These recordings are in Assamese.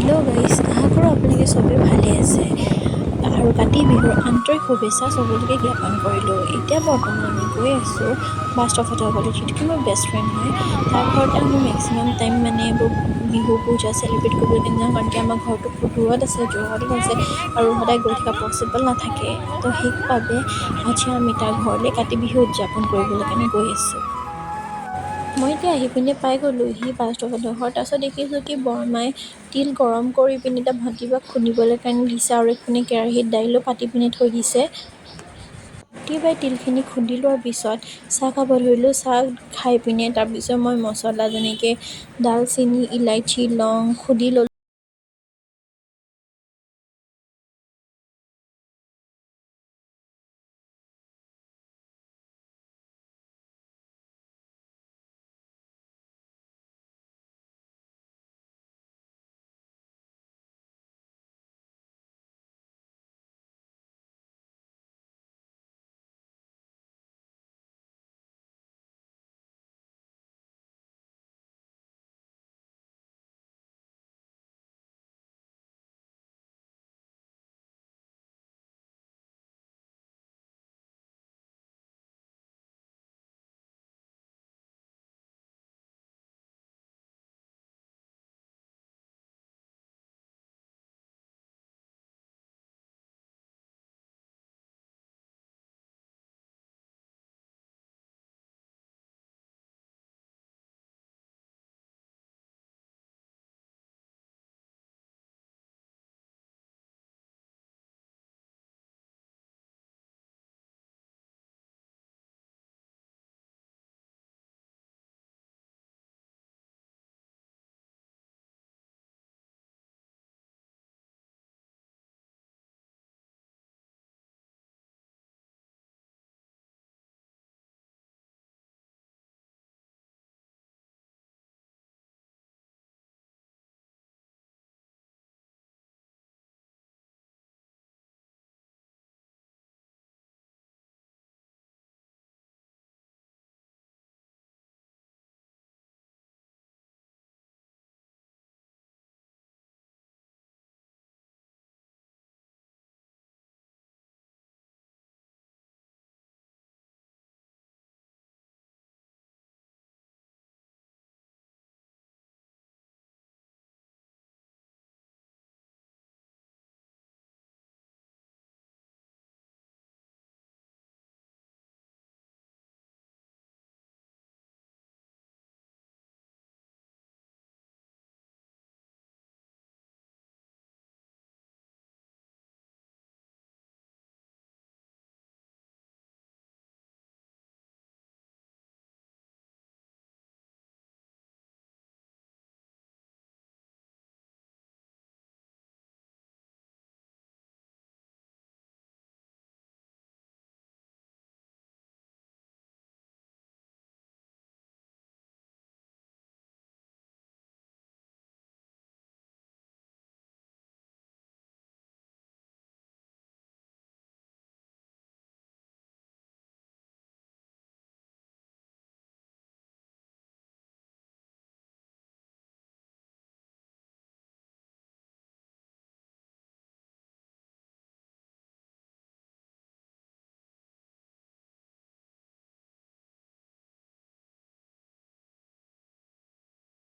হেল্ল' গাইজ, আশা কৰোঁ আপোনালোকে চবেই ভালে আছে আৰু কাতি বিহুৰ আন্তৰিক শুভেচ্ছা চবলৈকে জ্ঞাপন কৰিলোঁ। এতিয়া বৰ্তমান আমি গৈ আছোঁ বাছ ষ্টপত যাবলৈ, যিটো মোৰ বেষ্ট ফ্ৰেণ্ড হয়। তাৰ ঘৰতে আমি মেক্সিমাম টাইম মানে এইবোৰ বিহু পূজা চেলিব্ৰেট কৰিবলৈ যাওঁ, কাৰণ কি আমাৰ ঘৰটো বহুত দূৰত আছে, যোৰহাটত আছে আৰু সদায় গৈ থকা পচিবল নাথাকে। তো সেইবাবে আজি আমি তাৰ ঘৰলৈ কাতি বিহু উদযাপন কৰিবলৈ কাৰণে গৈ আছোঁ। মই এতিয়া আহি পিনে পাই গ'লোহি বাছ ষ্টপত ঘৰ। তাৰপিছত দেখিছোঁ কি বৰমাই তিল গৰম কৰি পিনি এতিয়া ভাতিবাক খুন্দিবলৈ কাৰণে দিছে আৰু এইপিনে কেৰাহীত দাইলো পাতি পিনে থৈ দিছে। প্ৰতিবাৰে তিলখিনি খুন্দি লোৱাৰ পিছত চাহ খাব ধৰিলোঁ। চাহ খাই পিনে তাৰপিছত মই মছলা যেনেকৈ ডালচেনি, ইলাইচি, লং খুন্দি ল'লোঁ।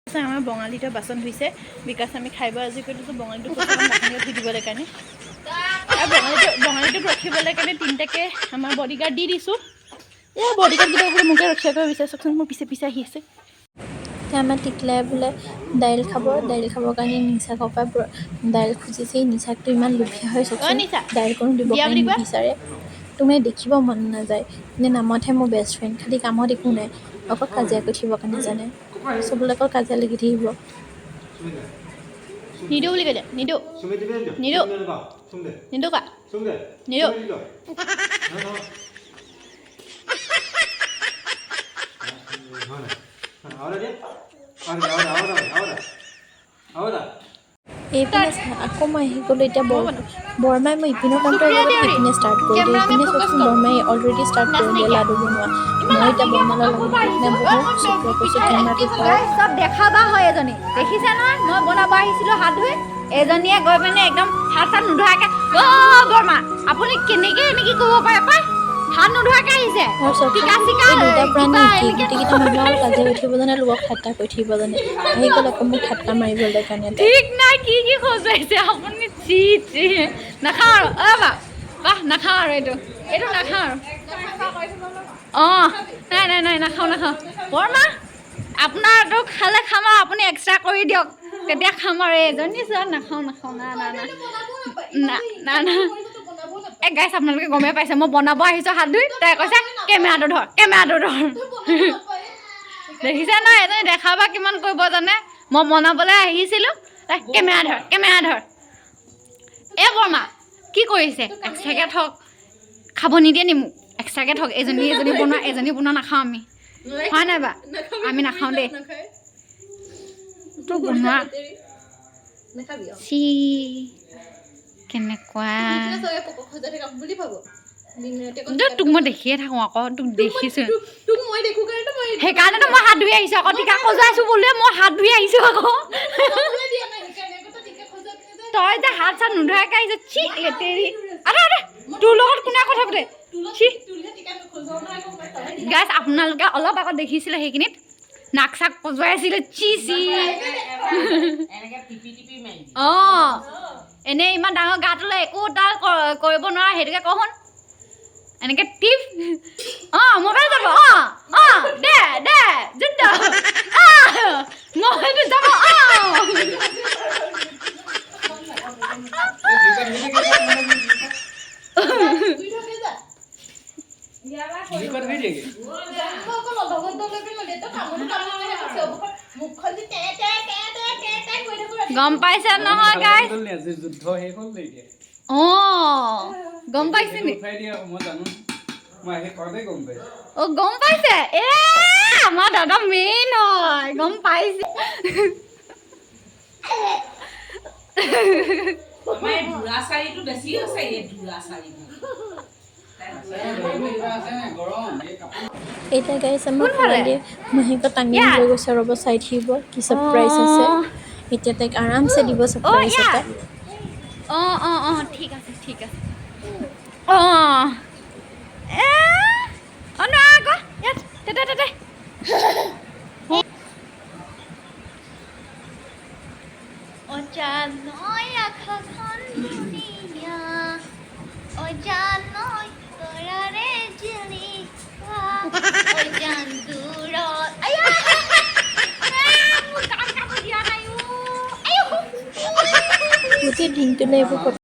আমাৰ বঙালীটো বাচন ধুইছে, বিকাশ আমি খাই বৈ আজি কৰি দিছোঁ। বঙালীটো বাহিৰত ধুই দিবলৈ কাৰণে আৰু বঙালীটোক ৰখিবলৈ কাৰণে তিনিটাকে আমাৰ বডিগাৰ্ড দি দিছোঁ। এই বডিগাৰ্ডকেইটা বোলে মোকে ৰক্ষা কৰিব বিচাৰিছে, মোৰ পিছে পিছে আহি আছে। এতিয়া আমাৰ টিকলাই বোলে দাইল খাবৰ কাৰণে নিচাকৰ পৰা দাইল খুজিছে। নিচাকটো ইমান লোভীয়া হৈ অ' চাওকচোন, নিছা দাইল কোনো দিব দিয়া কাৰণে বুলি কোৱা। নিবিচাৰে। তুমি দেখিব মন নাযায়, নে নামতহে মোৰ বেষ্ট ফ্ৰেণ্ড, খালি কামত একো নাই, অকল কাজিয়া কৰি থাকিবৰ কাৰণে জানে। চবলৈ অকল কাজিয়া লাগি থাকিব। নিদো বুলি কৈছে, নিদো নিদো নিদো কা নিদো এইপিনে আকৌ মই আহি গ'লোঁ। এতিয়া বৰমাই মই ইপিনৰ কামটো সুপ্ৰিয়া আগতে দেউৰী সিপিনে ষ্টাৰ্ট কৰি দিওঁ। কেমেৰামে ইপিনে ফ'কাছ চাওকচোন, কৰ। বৰমাই অলৰেডি ষ্টাৰ্ট কৰি দিয়ে লাডু বনোৱা। মই এতিয়া বৰমাৰ লগত লাগি পিনে বহুত চকুৱে কৈছোঁ কেমেৰাটো ধৰ। চব দেখাবা হয় এজনী দেখিছে নহয়, মই বনাব আহিছিলোঁ হাত ধুই। এজনীয়ে গৈ পিনে একদম হাত চাত নোধোৱাকৈ বৰমা আপুনি কেনেকৈ এনেকৈ ক'ব পাৰে পাই হাত নোধোৱাকৈ আহিছে আৰু টিকা চবচে চিকা এই দুটা প্ৰাণী কি এনেকৈ গোটেইকেইটা মানুহৰ লগত কাজিয়া কৰি থাকিব জানে লোকক ঠাট্টা কৰি থাকিব জানে আহি গ'ল আকৌ মোক ঠাট্টা মাৰিবলৈ কাৰণে তাই ঠিক নাই কি খজুৱাইছে আপুনি চি চি নাখাওঁ আৰু বাহ নাখাওঁ আৰু এইটো নাখাওঁ আৰু অঁ নাই নাখাওঁ বৰমা আপোনাৰটো খালে খাম আৰু আপুনি এক্সট্ৰা কৰি দিয়ক তেতিয়া খাম আৰু এজনী চোৱা নাখাওঁ না এই গাইছ আপোনালোকে গমেই পাইছে মই বনাব আহিছোঁ হাত ধুই তাই কৈছে কেমেৰাটো ধৰ দেখিছে ন এজনী দেখাবা কিমান কৰিব জানে মই বনাবলৈ আহিছিলোঁ তাই কেমেৰা ধৰ এই বৰমা কি কৰিছে এক্সট্ৰাকৈ থওক খাব নিদিয়ে নি মোক এক্সট্ৰাকৈ থওক এজনী বনোৱা নাখাওঁ আমি হয় নাই বা আমি নাখাওঁ দেই তোক বনোৱা চি কেনেকুৱা তোক মই দেখিয়ে থাকোঁ আকৌ তোক দেখিছোঁ সেইকাৰণেতো মই হাত ধুই আহিছোঁ আকৌ টিকা খজুৱাইছোঁ বোলে মই হাত ধুই আহিছোঁ আকৌ তই যে হাত চাত নোধোৱাকৈ আহিছ চি লেতেৰি আৰে তোৰ লগত কোনে কথা পাতে চি গাইছ আপোনালোকে অলপ আগত দেখিছিলে সেইখিনিত নাক চাক খজুৱাই আছিলে চি অঁ এনেই ইমান ডাঙৰ গাটোলৈ একো তাৰ কৰিব নোৱাৰা সেইটোকে কচোন এনেকৈ টিপ অঁ মোবাইল যাব দে যুদ্ধ মোবাইলটো যাব গম পাইছে নহয় গাইছ অঁ গম পাইছে নি অঁ গম পাইছে আমাৰ দাদা মেইন হয় গম পাইছে এতিয়া গাইছ আমাৰ খৰালিয়ে মাহীক টাঙি লৈ গৈছে ৰ'ব চাই থাকিব কি ছাৰপ্ৰাইজ আছে এতিয়া তাইক আৰামছে দিব ছাৰপ্ৰাইজ এটা অঁ ঠিক আছে অঁ নহয় আকৌ ইয়াত তাতে অজানৈ আকাশখন ধুনীয়া অজানৈ তৰাৰে জিলিকা অজান দূৰত গোটেই দিনটোলৈ এইবোৰ